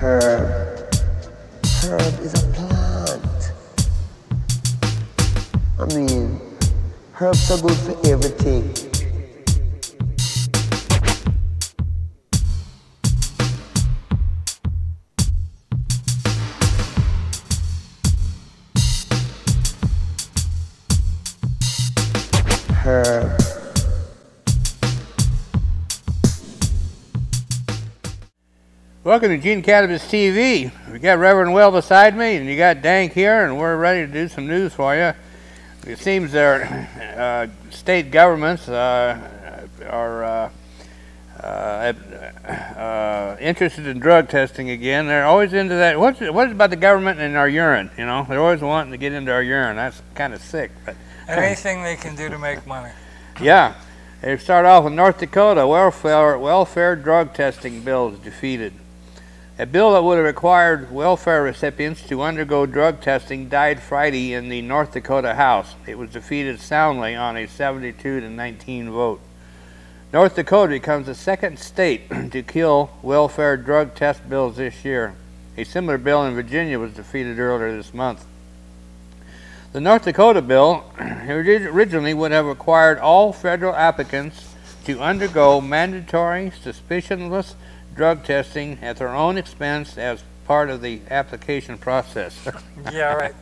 Herb. Herb is a plant. I mean, herbs are good for everything. Herb. Welcome to Eugene Cannabis TV. We got Reverend Will beside me, and you got DanK here, and we're ready to do some news for you. It seems their state governments are interested in drug testing again. They're always into that. What is about the government and our urine? You know, they're always wanting to get into our urine. That's kind of sick. But anything they can do to make money. Yeah. They start off with North Dakota. Welfare drug testing bill is defeated. A bill that would have required welfare recipients to undergo drug testing died Friday in the North Dakota House. It was defeated soundly on a 72-19 vote. North Dakota becomes the second state to kill welfare drug test bills this year. A similar bill in Virginia was defeated earlier this month. The North Dakota bill originally would have required all federal applicants to undergo mandatory suspicionless drug testing at their own expense as part of the application process. Yeah, right.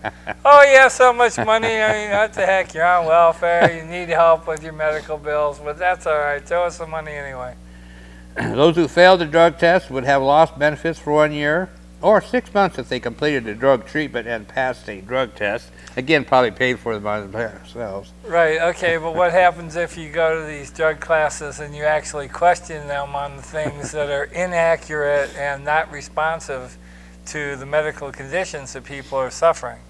Oh, yeah, so much money. I mean, what the heck? You're on welfare. You need help with your medical bills, but that's all right. Throw us some money anyway. Those who failed the drug test would have lost benefits for 1 year or 6 months if they completed the drug treatment and passed a drug test. Again, probably paid for by themselves. Right, okay, but what happens if you go to these drug classes and you actually question them on the things that are inaccurate and not responsive to the medical conditions that people are suffering?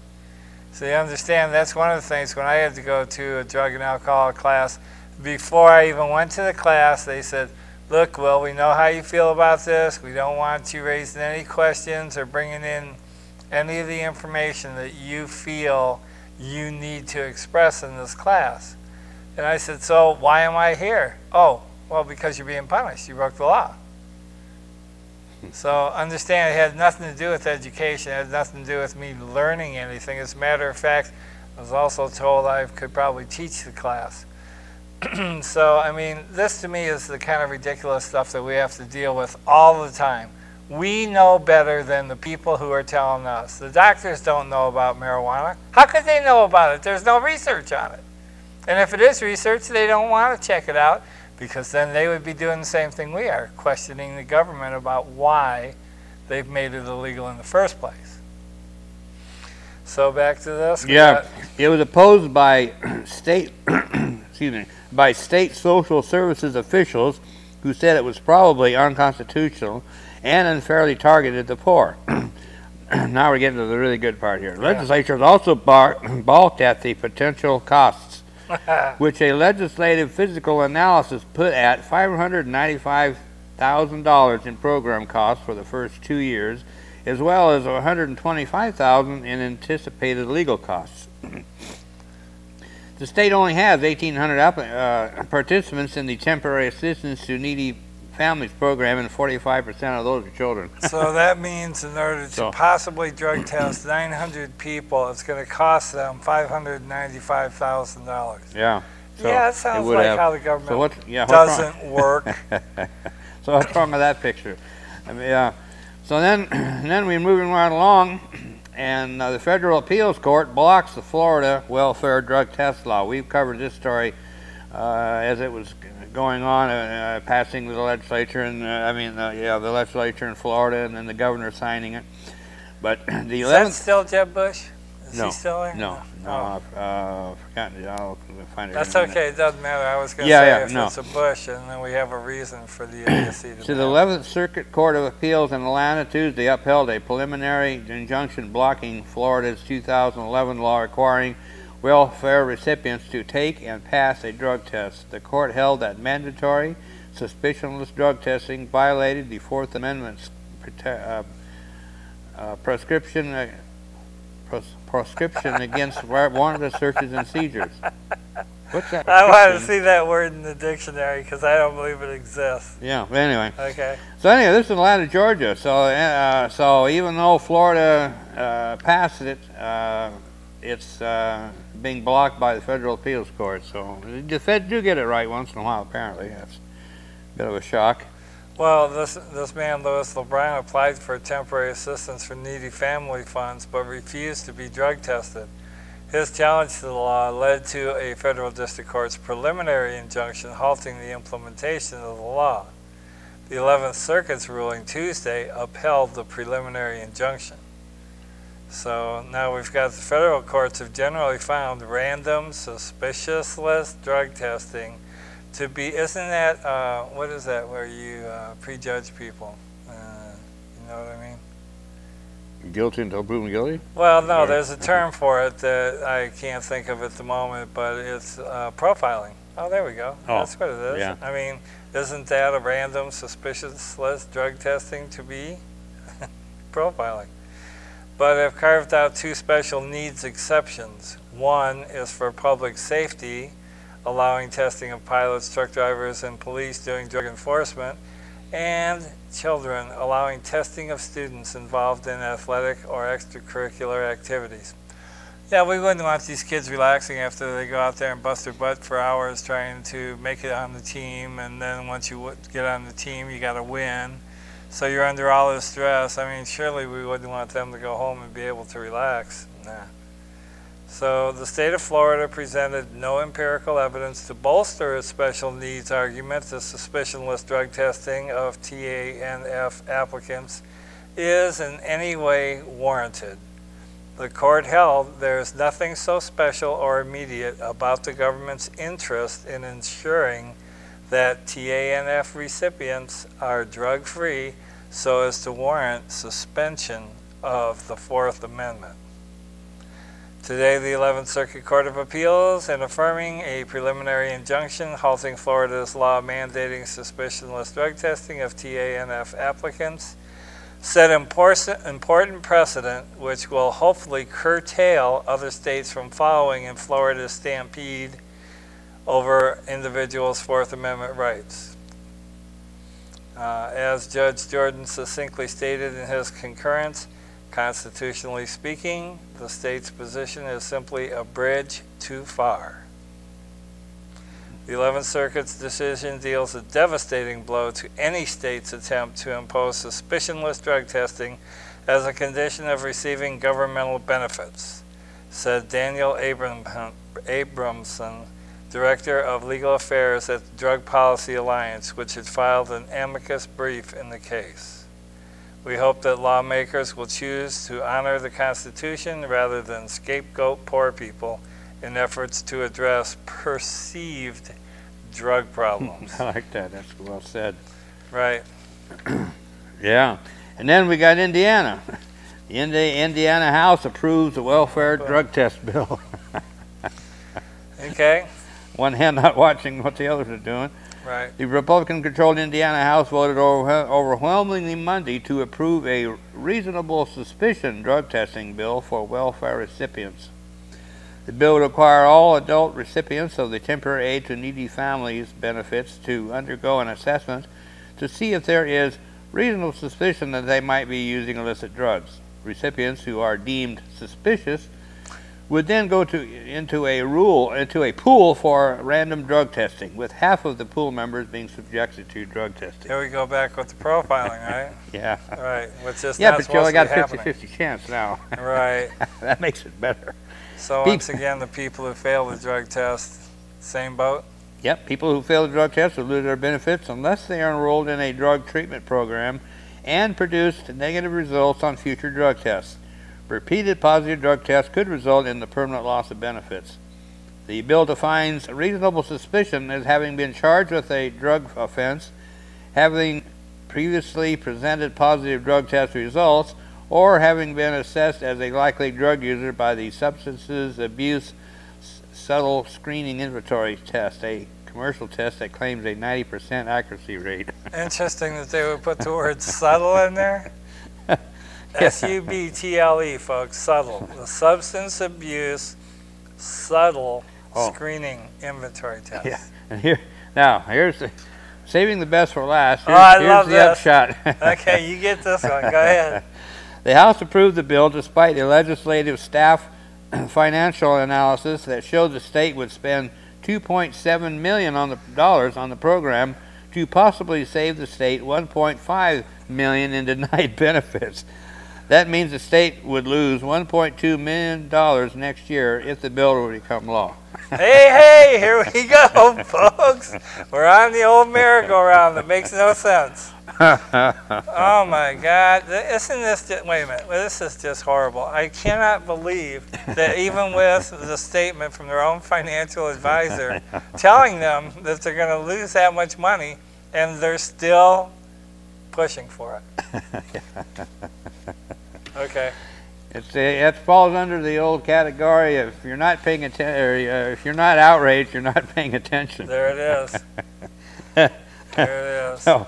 So you understand, that's one of the things when I had to go to a drug and alcohol class, before I even went to the class, they said, look, Will, we know how you feel about this. We don't want you raising any questions or bringing in any of the information that you feel you need to express in this class. And I said, so why am I here? Oh, well, because you're being punished. You broke the law. So understand, it had nothing to do with education. It had nothing to do with me learning anything. As a matter of fact, I was also told I could probably teach the class. So, I mean, this to me is the kind of ridiculous stuff that we have to deal with all the time. We know better than the people who are telling us. The doctors don't know about marijuana. How could they know about it? There's no research on it. And if it is research, they don't want to check it out because then they would be doing the same thing we are, questioning the government about why they've made it illegal in the first place. So back to this. Yeah, it was opposed by state, excuse me, by state social services officials who said it was probably unconstitutional and unfairly targeted the poor. Now we're getting to the really good part here. Yeah. Legislatures also balked at the potential costs, which a legislative physical analysis put at $595,000 in program costs for the first 2 years, as well as $125,000 in anticipated legal costs. The state only has 1,800 participants in the temporary assistance to needy families program, and 45% of those are children. So that means in order to possibly drug test 900 people, it's going to cost them $595,000. Yeah. So yeah, that sounds like how the government doesn't work. So what's wrong with that picture? I mean, so then we're moving right along. And the Federal Appeals Court blocks the Florida welfare drug test law. We've covered this story as it was going on, passing the legislature, and the legislature in Florida, and then the governor signing it. But the 11th. Is that still Jeb Bush? Is he still there? No. I've forgotten it. I'll find it. That's okay. It doesn't matter. I was going to say if it's a Bush, and then we have a reason for the idiocy to the 11th Circuit Court of Appeals in Atlanta Tuesday upheld a preliminary injunction blocking Florida's 2011 law requiring welfare recipients to take and pass a drug test. The court held that mandatory suspicionless drug testing violated the Fourth Amendment's prescription against warrantless searches and seizures. What's that? I want to see that word in the dictionary because I don't believe it exists. Yeah, but anyway. Okay. So anyway, this is Atlanta, Georgia. So even though Florida passed it, it's being blocked by the Federal Appeals Court. So the Fed do get it right once in a while, apparently. That's a bit of a shock. Well, this man, Louis LeBron, applied for temporary assistance for needy family funds but refused to be drug tested. His challenge to the law led to a federal district court's preliminary injunction halting the implementation of the law. The 11th Circuit's ruling Tuesday upheld the preliminary injunction. So now we've got the federal courts have generally found random, suspicious list drug testing to be, isn't that, what is that where you prejudge people? You know what I mean? Guilty until proven guilty? Well, no, there's a term for it that I can't think of at the moment, but it's profiling. Oh, there we go. Oh, that's what it is. yeah. I mean, isn't that a random, suspicious list drug testing to be? Profiling. But I've carved out two special needs exceptions. One is for public safety, allowing testing of pilots, truck drivers, and police doing drug enforcement, and children, allowing testing of students involved in athletic or extracurricular activities. Yeah, we wouldn't want these kids relaxing after they go out there and bust their butt for hours trying to make it on the team, and then once you get on the team, you got to win. So you're under all this stress. I mean, surely we wouldn't want them to go home and be able to relax. Nah. So the state of Florida presented no empirical evidence to bolster its special needs argument that suspicionless drug testing of TANF applicants is in any way warranted. The court held there is nothing so special or immediate about the government's interest in ensuring that TANF recipients are drug-free so as to warrant suspension of the Fourth Amendment. Today, the 11th Circuit Court of Appeals, in affirming a preliminary injunction halting Florida's law mandating suspicionless drug testing of TANF applicants, set important precedent which will hopefully curtail other states from following in Florida's stampede over individuals' Fourth Amendment rights. As Judge Jordan succinctly stated in his concurrence, constitutionally speaking, the state's position is simply a bridge too far. The 11th Circuit's decision deals a devastating blow to any state's attempt to impose suspicionless drug testing as a condition of receiving governmental benefits, said Daniel Abramson, Director of Legal Affairs at the Drug Policy Alliance, which had filed an amicus brief in the case. We hope that lawmakers will choose to honor the Constitution rather than scapegoat poor people in efforts to address perceived drug problems. I like that. That's well said. Right. Yeah. And then we got Indiana. The Indiana House approves the welfare drug test bill. Okay. One hand not watching what the others are doing. Right. The Republican-controlled Indiana House voted overwhelmingly Monday to approve a reasonable suspicion drug testing bill for welfare recipients. The bill would require all adult recipients of the temporary aid to needy families benefits to undergo an assessment to see if there is reasonable suspicion that they might be using illicit drugs. Recipients who are deemed suspicious would then go into a pool for random drug testing, with half of the pool members being subjected to drug testing. Here we go back with the profiling, right? Yeah. Right. Which is Yeah, not but you only got supposed a to be happening. 50-50 chance now. Right. That makes it better. So once again, the people who fail the drug test, same boat? Yep, people who fail the drug test will lose their benefits unless they are enrolled in a drug treatment program and produced negative results on future drug tests. Repeated positive drug tests could result in the permanent loss of benefits. The bill defines reasonable suspicion as having been charged with a drug offense, having previously presented positive drug test results, or having been assessed as a likely drug user by the Substances Abuse Subtle Screening Inventory Test, a commercial test that claims a 90% accuracy rate. Interesting that they would put the word subtle in there. S-U-B-T-L-E, folks, subtle. The Substance Abuse Subtle screening inventory test. Yeah, and here's saving the best for last. Here's the upshot. Okay, you get this one. Go ahead. The House approved the bill despite the legislative staff financial analysis that showed the state would spend $2.7 million on the program to possibly save the state $1.5 million in denied benefits. That means the state would lose $1.2 million next year if the bill would become law. Hey, here we go, folks. We're on the old merry-go-round that makes no sense. Oh, my God. Isn't this just, wait a minute. This is just horrible. I cannot believe that even with the statement from their own financial advisor telling them that they're going to lose that much money, and they're still pushing for it. Okay. It falls under the old category of if you're not paying attention, or if you're not outraged, you're not paying attention. There it is. There it is. So,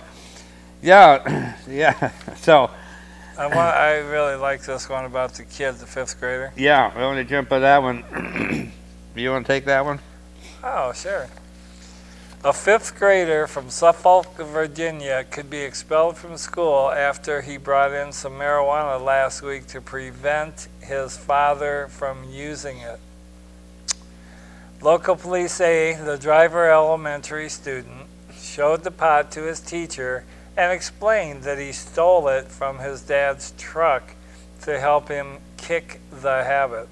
yeah. So, I really like this one about the kid, the 5th grader. Yeah, I want to jump on that one. You want to take that one? Oh, sure. A 5th grader from Suffolk, Virginia could be expelled from school after he brought in some marijuana last week to prevent his father from using it. Local police say the Driver Elementary student showed the pot to his teacher and explained that he stole it from his dad's truck to help him kick the habit.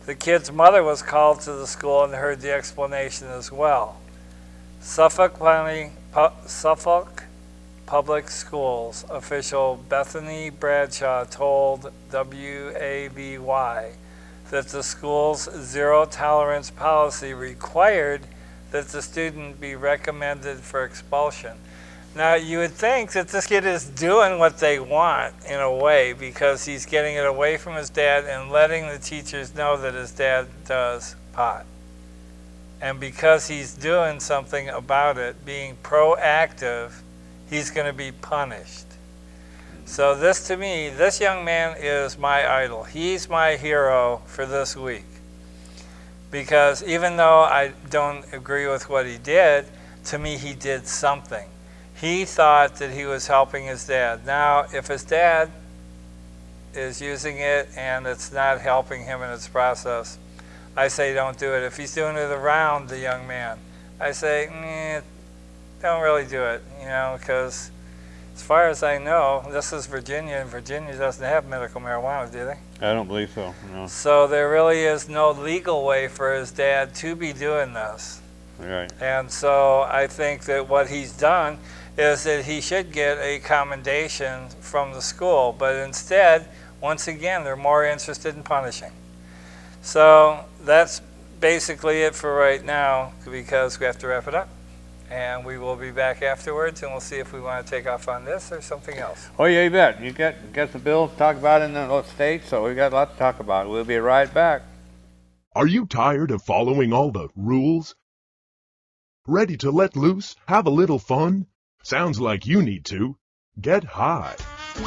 The kid's mother was called to the school and heard the explanation as well. Suffolk Public Schools official Bethany Bradshaw told WABY that the school's zero-tolerance policy required that the student be recommended for expulsion. Now, you would think that this kid is doing what they want in a way because he's getting it away from his dad and letting the teachers know that his dad does pot. And because he's doing something about it, being proactive, he's going to be punished. So this, to me, this young man is my idol. He's my hero for this week. Because even though I don't agree with what he did, to me he did something. He thought that he was helping his dad. Now, if his dad is using it and it's not helping him in its process, I say don't do it. If he's doing it around the young man, I say, don't really do it, because as far as I know, this is Virginia, and Virginia doesn't have medical marijuana, do they? I don't believe so, no. So there really is no legal way for his dad to be doing this. Right. And so I think that what he's done is that he should get a commendation from the school, but instead, once again, they're more interested in punishing. So that's basically it for right now, because we have to wrap it up. And we will be back afterwards, and we'll see if we want to take off on this or something else. Oh, yeah, you bet. You got some bills to talk about in the state, so we got a lot to talk about. We'll be right back. Are you tired of following all the rules? Ready to let loose? Have a little fun? Sounds like you need to. Get high.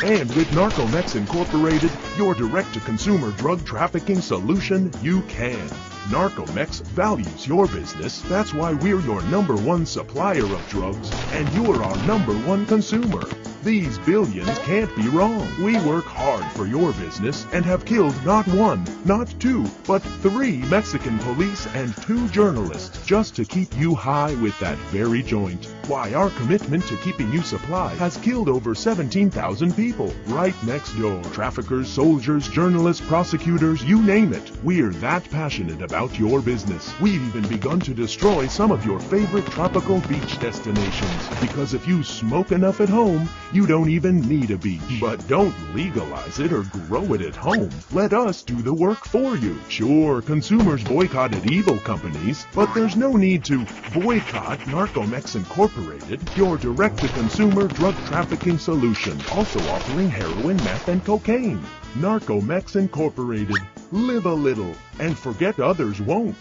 And with Narcomex Incorporated, your direct-to-consumer drug trafficking solution, you can. Narcomex values your business. That's why we're your #1 supplier of drugs, and you're our #1 consumer. These billions can't be wrong. We work hard for your business and have killed not 1, not 2, but 3 Mexican police and 2 journalists just to keep you high with that very joint. Why, our commitment to keeping you supplied has killed over 17,000 people right next door. Traffickers, soldiers, journalists, prosecutors, you name it. We're that passionate about your business. We've even begun to destroy some of your favorite tropical beach destinations. Because if you smoke enough at home, you don't even need a beach. But don't legalize it or grow it at home. Let us do the work for you. Sure, consumers boycotted evil companies, but there's no need to boycott Narcomex Incorporated, your direct-to-consumer drug trafficking solution, also offering heroin, meth, and cocaine. Narcomex Incorporated. Live a little, and forget others won't.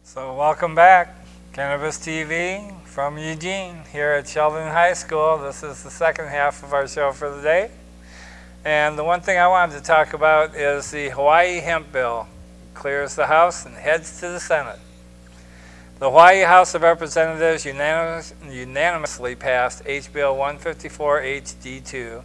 So welcome back. Cannabis TV from Eugene here at Sheldon High School. This is the second half of our show for the day. And the one thing I wanted to talk about is the Hawaii hemp bill. Clears the House and heads to the Senate. The Hawaii House of Representatives unanimously passed H. Bill 154 HD2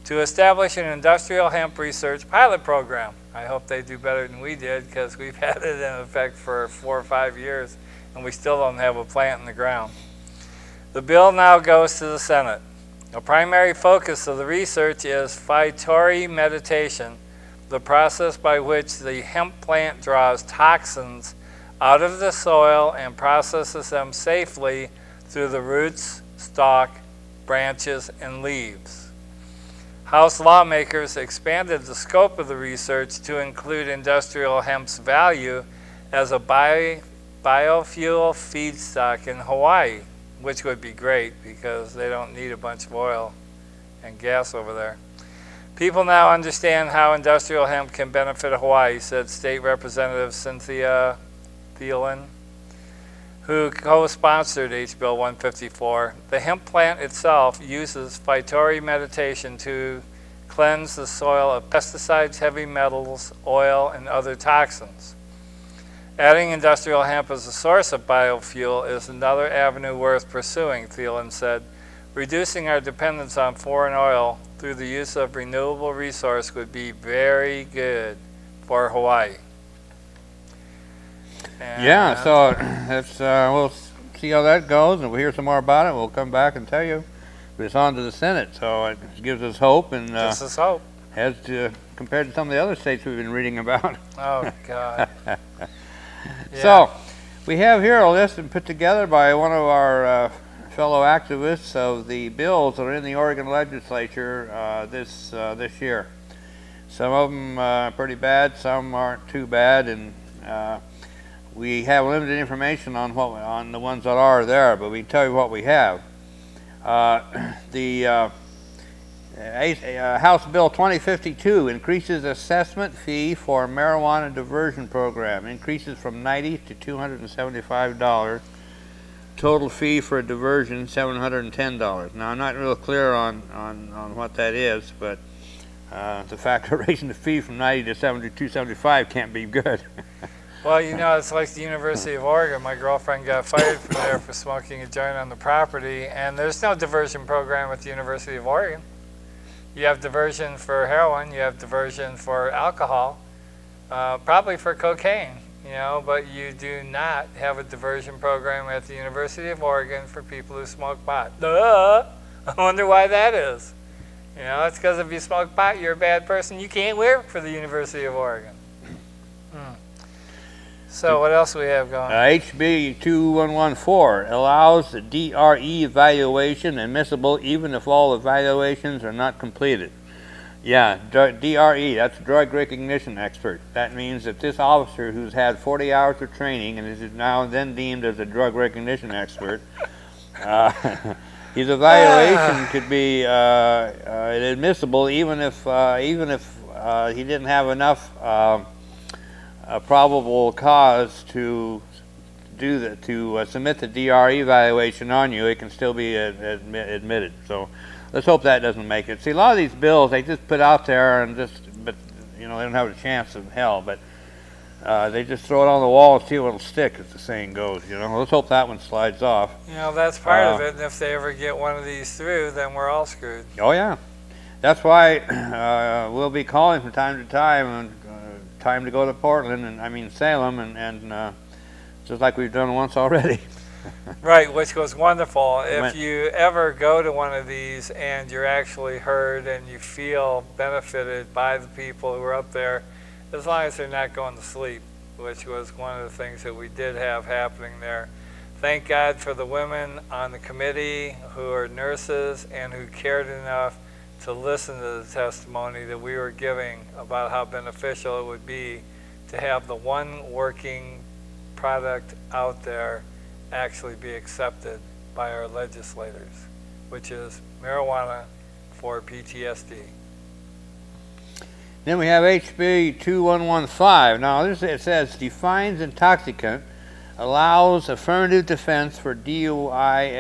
to establish an industrial hemp research pilot program. I hope they do better than we did, because we've had it in effect for 4 or 5 years and we still don't have a plant in the ground. The bill now goes to the Senate. A primary focus of the research is phytory meditation, the process by which the hemp plant draws toxins out of the soil and processes them safely through the roots, stalk, branches, and leaves. House lawmakers expanded the scope of the research to include industrial hemp's value as a biofuel feedstock in Hawaii, which would be great because they don't need a bunch of oil and gas over there. People now understand how industrial hemp can benefit Hawaii, said State Representative Cynthia Thielen, who co-sponsored H. Bill 154. The hemp plant itself uses phytory meditation to cleanse the soil of pesticides, heavy metals, oil, and other toxins. Adding industrial hemp as a source of biofuel is another avenue worth pursuing, Thielen said. Reducing our dependence on foreign oil through the use of renewable resource would be very good for Hawaii. And yeah, so that's, we'll see how that goes, and we'll hear some more about it. We'll come back and tell you. But it's on to the Senate, so it gives us hope. And gives us hope. As to, compared to some of the other states we've been reading about. Oh, God. Yeah. So, we have here a list put together by one of our fellow activists of the bills that are in the Oregon legislature this year. Some of them are pretty bad, some aren't too bad, and we have limited information on the ones that are there, but we can tell you what we have. House Bill 2052 increases assessment fee for marijuana diversion program, increases from $90 to $275. Total fee for a diversion $710. Now I'm not real clear on what that is, but the fact of raising the fee from $90 to $275 can't be good. Well, you know, it's like the University of Oregon. My girlfriend got fired from there for smoking a joint on the property, and there's no diversion program at the University of Oregon. You have diversion for heroin, you have diversion for alcohol, probably for cocaine, you know, but you do not have a diversion program at the University of Oregon for people who smoke pot. Duh! I wonder why that is. You know, it's because if you smoke pot, you're a bad person. You can't work for the University of Oregon. So what else do we have going? HB 2114 allows the DRE evaluation admissible even if all evaluations are not completed. Yeah, DRE, that's drug recognition expert. That means that this officer who's had 40 hours of training and is now then deemed as a drug recognition expert, his evaluation could be admissible even if he didn't have enough a probable cause to do that, to submit the DRE evaluation on you. It can still be admitted. So let's hope that doesn't make it. See, a lot of these bills they just put out there and but you know, they don't have a chance in hell. But they just throw it on the wall and see what'll stick, as the saying goes. You know, let's hope that one slides off. You know, that's part of it. And if they ever get one of these through, then we're all screwed. Oh yeah, that's why we'll be calling from time to time and. Time to go to Portland, and I mean Salem, and just like we've done once already. Right, which was wonderful. If you ever go to one of these and you're actually heard and you feel benefited by the people who are up there, as long as they're not going to sleep, which was one of the things that we did have happening there. Thank God for the women on the committee who are nurses and who cared enough to listen to the testimony that we were giving about how beneficial it would be to have the one working product out there actually be accepted by our legislators, which is marijuana for PTSD. Then we have HB 2115. Now it says defines intoxicant allows affirmative defense for DUI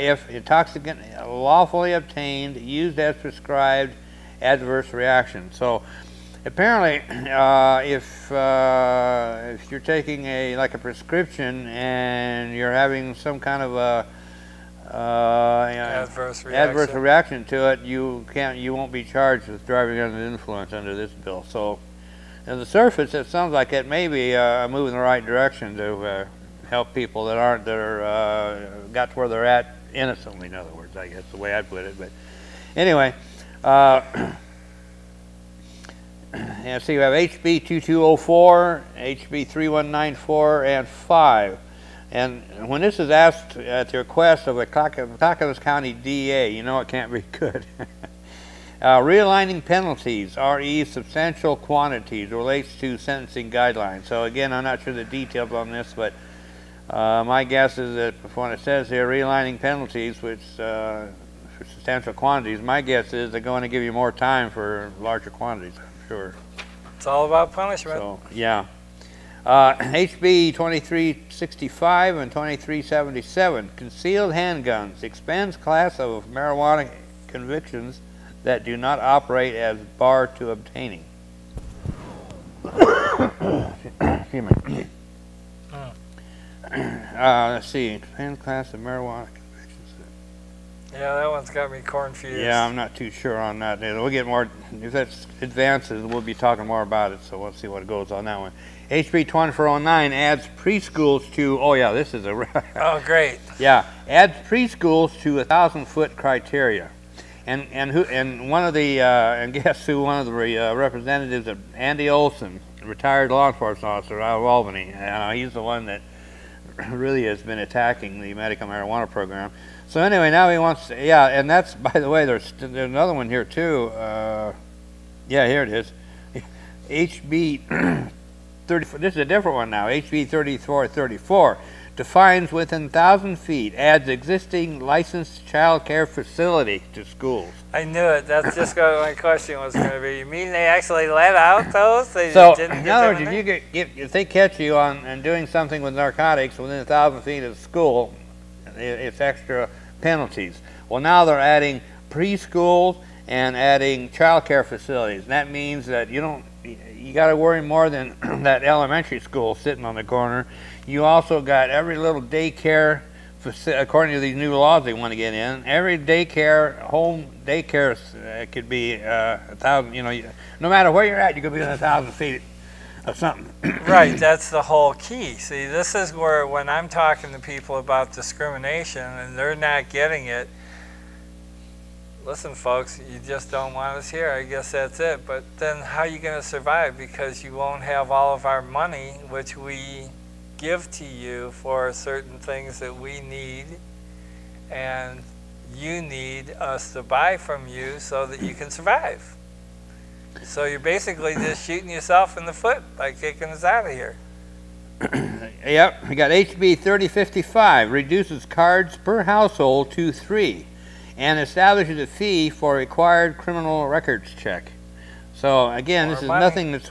if intoxicant lawfully obtained, used as prescribed, adverse reaction. So apparently, if you're taking a prescription and you're having some kind of a adverse reaction to it, you won't be charged with driving under the influence under this bill. So, on the surface, it sounds like it may be a move in the right direction to help people that got to where they're at innocently. In other words, I guess the way I'd put it. But anyway, and so you have HB 2204, HB 3194, and 5. And when this is asked at the request of a Clackamas County DA, you know it can't be good. Realigning penalties, RE substantial quantities, relates to sentencing guidelines. So again, I'm not sure the details on this, but my guess is that when it says here realigning penalties, which for substantial quantities, my guess is they're going to give you more time for larger quantities, I'm sure. It's all about punishment. So, yeah. HB 2365 and 2377, concealed handguns, expands class of marijuana convictions that do not operate as bar to obtaining. Excuse me. Let's see, expand class of marijuana convictions. Yeah, that one's got me confused. Yeah, I'm not too sure on that. We'll get more, if that advances, we'll be talking more about it, so we'll see what goes on that one. HB 2409 adds preschools to, oh yeah, this is a... Oh, great. Yeah, adds preschools to 1,000-foot criteria. And one of the, and guess who one of the representatives of Andy Olson, retired law enforcement officer out of Albany. He's the one that really has been attacking the medical marijuana program. So anyway, now he wants to, yeah, and that's, by the way, there's another one here too. Yeah, here it is. HB 34, this is a different one now. HB 3434 defines within 1,000 feet, adds existing licensed child care facility to schools. I knew it. That's just what my question was going to be. You mean they actually let out those? They So, didn't in get other them words, in if they catch you on doing something with narcotics within 1,000 feet of school, it's extra penalties. Well, now they're adding preschools and adding child care facilities. And that means that you got to worry more than that elementary school sitting on the corner. You also got every little daycare, according to these new laws they want to get in. Every daycare, home daycare could be 1,000. You know, no matter where you're at, you could be within 1,000 feet of something. Right, that's the whole key. See, this is where when I'm talking to people about discrimination and they're not getting it, listen, folks, you just don't want us here. I guess that's it. But then how are you going to survive? Because you won't have all of our money, which we give to you for certain things that we need, and you need us to buy from you so that you can survive. So you're basically just shooting yourself in the foot by kicking us out of here. Yep, we got HB 3055, reduces cards per household to 3. And establishes a fee for required criminal records check. So again, More this is money. nothing that's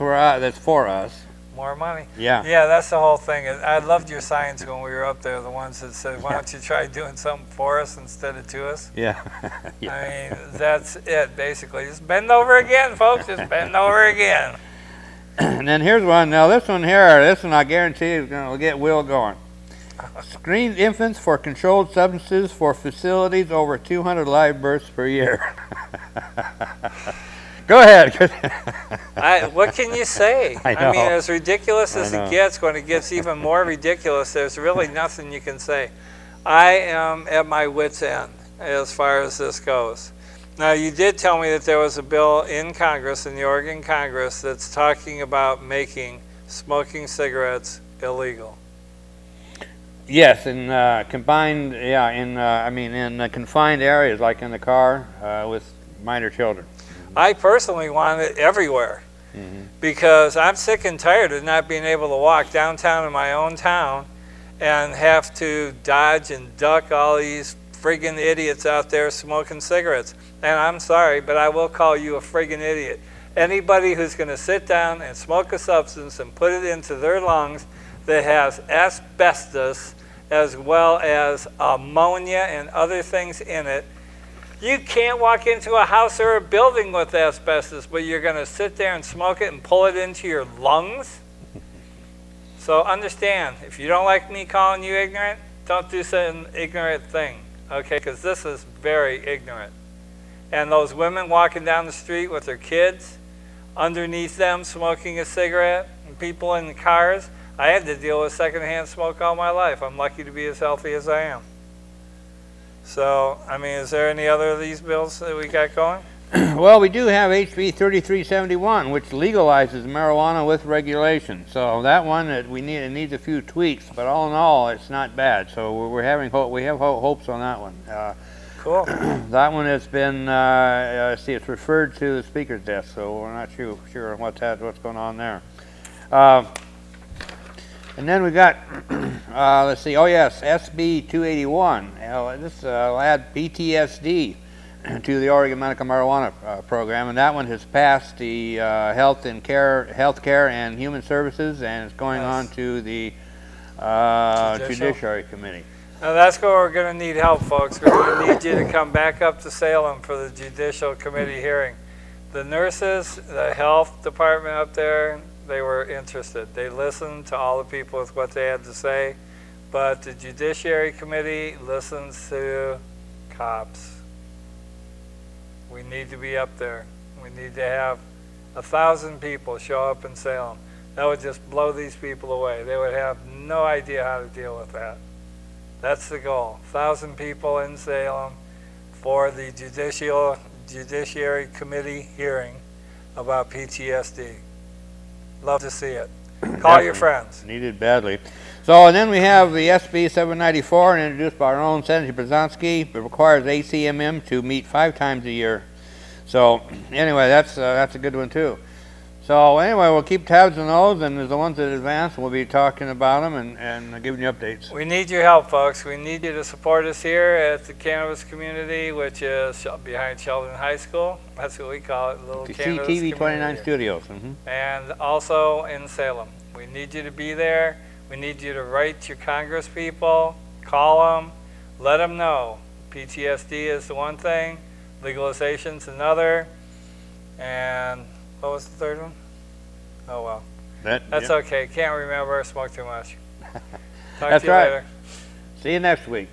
for us. More money. Yeah. Yeah, that's the whole thing. I loved your signs when we were up there, the ones that said, why don't you try doing something for us instead of to us? Yeah. Yeah. I mean, that's it, basically. Just bend over again, folks. Just bend over again. And then here's one. Now this one here, this one I guarantee is going to get Will going. Screened infants for controlled substances for facilities over 200 live births per year. Go ahead. What can you say? I I mean, know. as ridiculous as it gets, when it gets even more ridiculous, there's really nothing you can say. I am at my wit's end as far as this goes. Now, you did tell me that there was a bill in Congress, in the Oregon Congress, that's talking about making smoking cigarettes illegal. Yes, in combined, yeah, in confined areas, like in the car with minor children. I personally want it everywhere, because I'm sick and tired of not being able to walk downtown in my own town and have to dodge and duck all these friggin' idiots out there smoking cigarettes. And I'm sorry, but I will call you a friggin' idiot. Anybody who's going to sit down and smoke a substance and put it into their lungs that has asbestos as well as ammonia and other things in it. You can't walk into a house or a building with asbestos, but you're going to sit there and smoke it and pull it into your lungs? So understand, if you don't like me calling you ignorant, don't do some ignorant thing, okay? Because this is very ignorant. And those women walking down the street with their kids, underneath them smoking a cigarette, and people in the cars, I had to deal with secondhand smoke all my life. I'm lucky to be as healthy as I am. So, I mean, is there any other of these bills that we got going? Well, we do have HB 3371, which legalizes marijuana with regulation. So that one, it needs a few tweaks, but all in all, it's not bad. So we're having hope. We have hopes on that one. Cool. That one has been, see, it's referred to the speaker's desk, so we're not sure what's going on there. And then we got, let's see, oh yes, SB 281. This will add PTSD to the Oregon Medical Marijuana Program, and that one has passed the Healthcare and Human Services, and it's going on to the Judiciary Committee. Now that's where we're going to need help, folks. We're going to need you to come back up to Salem for the Judicial Committee hearing. The nurses, the health department up there, they were interested. They listened to all the people with what they had to say, but the Judiciary Committee listens to cops. We need to be up there. We need to have 1,000 people show up in Salem. That would just blow these people away. They would have no idea how to deal with that. That's the goal. 1,000 people in Salem for the Judiciary Committee hearing about PTSD. Love to see it. Call your friends. Needed badly. So, and then we have the SB 794, introduced by our own Senator Brzezinski. It requires ACMM to meet 5 times a year. So, anyway, that's a good one too. So, anyway, we'll keep tabs on those, and there's the ones that advance. We'll be talking about them and giving you updates. We need your help, folks. We need you to support us here at the cannabis community, which is behind Sheldon High School. That's what we call it, little cannabis community. TV29 Studios. And also in Salem. We need you to be there. We need you to write your Congress people, call them, let them know. PTSD is the one thing, legalization's another, and what was the third one? Oh well. That's okay. Can't remember. Smoke too much. Talk to you later. See you next week.